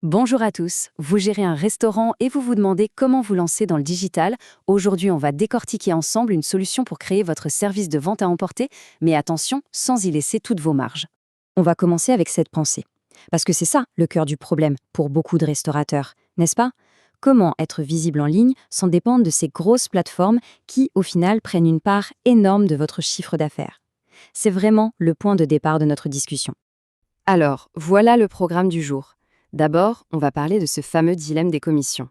Bonjour à tous, vous gérez un restaurant et vous vous demandez comment vous lancer dans le digital. Aujourd'hui, on va décortiquer ensemble une solution pour créer votre service de vente à emporter, mais attention, sans y laisser toutes vos marges. On va commencer avec cette pensée. Parce que c'est ça le cœur du problème pour beaucoup de restaurateurs, n'est-ce pas? Comment être visible en ligne sans dépendre de ces grosses plateformes qui, au final, prennent une part énorme de votre chiffre d'affaires? C'est vraiment le point de départ de notre discussion. Alors, voilà le programme du jour. D'abord, on va parler de ce fameux dilemme des commissions.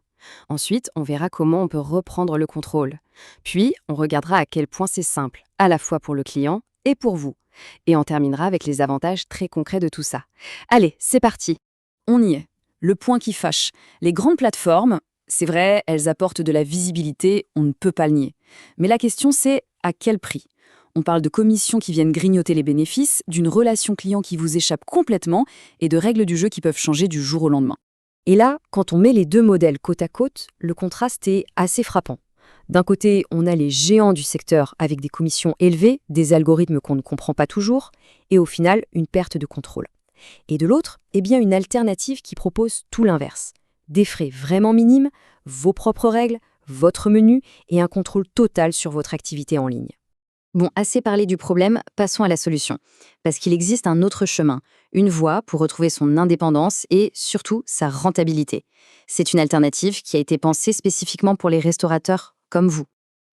Ensuite, on verra comment on peut reprendre le contrôle. Puis, on regardera à quel point c'est simple, à la fois pour le client et pour vous. Et on terminera avec les avantages très concrets de tout ça. Allez, c'est parti. On y est. Le point qui fâche. Les grandes plateformes, c'est vrai, elles apportent de la visibilité, on ne peut pas le nier. Mais la question c'est à quel prix? On parle de commissions qui viennent grignoter les bénéfices, d'une relation client qui vous échappe complètement et de règles du jeu qui peuvent changer du jour au lendemain. Et là, quand on met les deux modèles côte à côte, le contraste est assez frappant. D'un côté, on a les géants du secteur avec des commissions élevées, des algorithmes qu'on ne comprend pas toujours, et au final, une perte de contrôle. Et de l'autre, eh bien une alternative qui propose tout l'inverse. Des frais vraiment minimes, vos propres règles, votre menu et un contrôle total sur votre activité en ligne. Bon, assez parlé du problème, passons à la solution. Parce qu'il existe un autre chemin, une voie pour retrouver son indépendance et surtout sa rentabilité. C'est une alternative qui a été pensée spécifiquement pour les restaurateurs comme vous.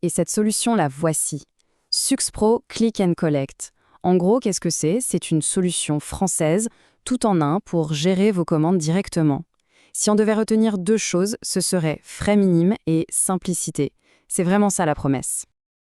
Et cette solution, la voici. SuxPro Click and Collect. En gros, qu'est-ce que c'est? C'est une solution française, tout en un, pour gérer vos commandes directement. Si on devait retenir deux choses, ce serait frais minimes et simplicité. C'est vraiment ça la promesse.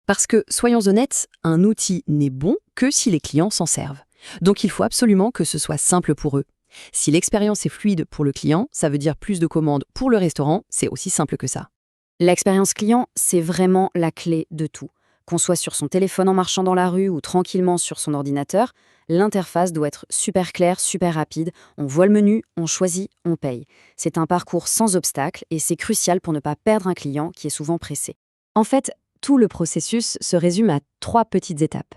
Parce que, soyons honnêtes, un outil n'est bon que si les clients s'en servent. Donc il faut absolument que ce soit simple pour eux. Si l'expérience est fluide pour le client, ça veut dire plus de commandes pour le restaurant, c'est aussi simple que ça. L'expérience client, c'est vraiment la clé de tout. Qu'on soit sur son téléphone en marchant dans la rue ou tranquillement sur son ordinateur, l'interface doit être super claire, super rapide. On voit le menu, on choisit, on paye. C'est un parcours sans obstacle et c'est crucial pour ne pas perdre un client qui est souvent pressé. En fait, tout le processus se résume à 3 petites étapes.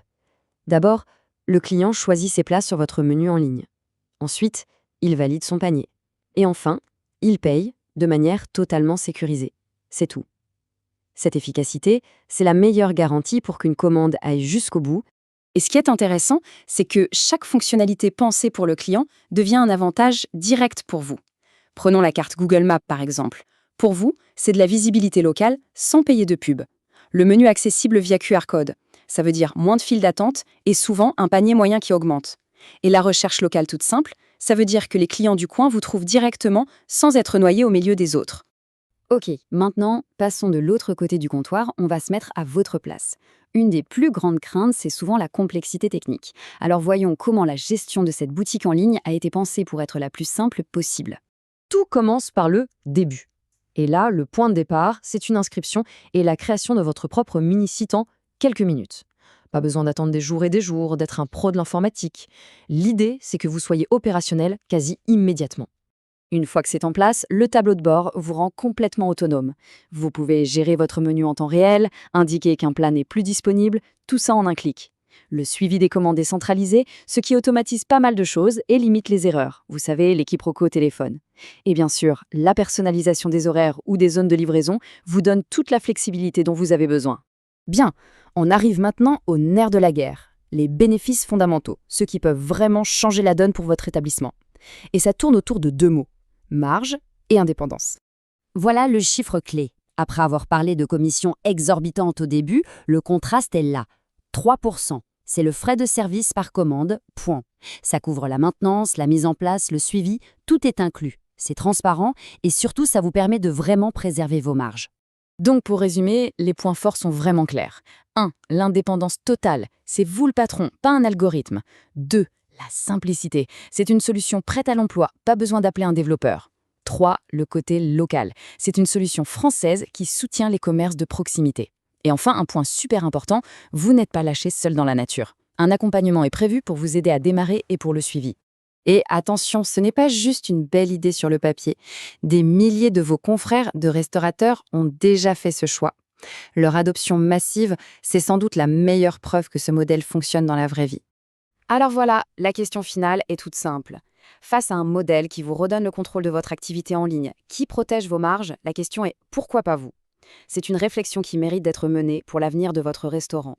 D'abord, le client choisit ses places sur votre menu en ligne. Ensuite, il valide son panier. Et enfin, il paye de manière totalement sécurisée. C'est tout. Cette efficacité, c'est la meilleure garantie pour qu'une commande aille jusqu'au bout. Et ce qui est intéressant, c'est que chaque fonctionnalité pensée pour le client devient un avantage direct pour vous. Prenons la carte Google Maps par exemple. Pour vous, c'est de la visibilité locale sans payer de pub. Le menu accessible via QR code. Ça veut dire moins de files d'attente et souvent un panier moyen qui augmente. Et la recherche locale toute simple, ça veut dire que les clients du coin vous trouvent directement sans être noyés au milieu des autres. Ok, maintenant, passons de l'autre côté du comptoir, on va se mettre à votre place. Une des plus grandes craintes, c'est souvent la complexité technique. Alors voyons comment la gestion de cette boutique en ligne a été pensée pour être la plus simple possible. Tout commence par le début. Et là, le point de départ, c'est une inscription et la création de votre propre mini-site en quelques minutes. Pas besoin d'attendre des jours et des jours, d'être un pro de l'informatique. L'idée, c'est que vous soyez opérationnel quasi immédiatement. Une fois que c'est en place, le tableau de bord vous rend complètement autonome. Vous pouvez gérer votre menu en temps réel, indiquer qu'un plat n'est plus disponible, tout ça en un clic. Le suivi des commandes est centralisé, ce qui automatise pas mal de choses et limite les erreurs. Vous savez, les quiproquos au téléphone. Et bien sûr, la personnalisation des horaires ou des zones de livraison vous donne toute la flexibilité dont vous avez besoin. Bien, on arrive maintenant au nerf de la guerre, les bénéfices fondamentaux, ceux qui peuvent vraiment changer la donne pour votre établissement. Et ça tourne autour de deux mots, marge et indépendance. Voilà le chiffre clé. Après avoir parlé de commissions exorbitantes au début, le contraste est là. 3%. C'est le frais de service par commande, point. Ça couvre la maintenance, la mise en place, le suivi, tout est inclus. C'est transparent et surtout ça vous permet de vraiment préserver vos marges. Donc pour résumer, les points forts sont vraiment clairs. 1. L'indépendance totale, c'est vous le patron, pas un algorithme. 2. La simplicité, c'est une solution prête à l'emploi, pas besoin d'appeler un développeur. 3. Le côté local, c'est une solution française qui soutient les commerces de proximité. Et enfin, un point super important, vous n'êtes pas lâché seul dans la nature. Un accompagnement est prévu pour vous aider à démarrer et pour le suivi. Et attention, ce n'est pas juste une belle idée sur le papier. Des milliers de vos confrères de restaurateurs ont déjà fait ce choix. Leur adoption massive, c'est sans doute la meilleure preuve que ce modèle fonctionne dans la vraie vie. Alors voilà, la question finale est toute simple. Face à un modèle qui vous redonne le contrôle de votre activité en ligne, qui protège vos marges, la question est pourquoi pas vous? C'est une réflexion qui mérite d'être menée pour l'avenir de votre restaurant.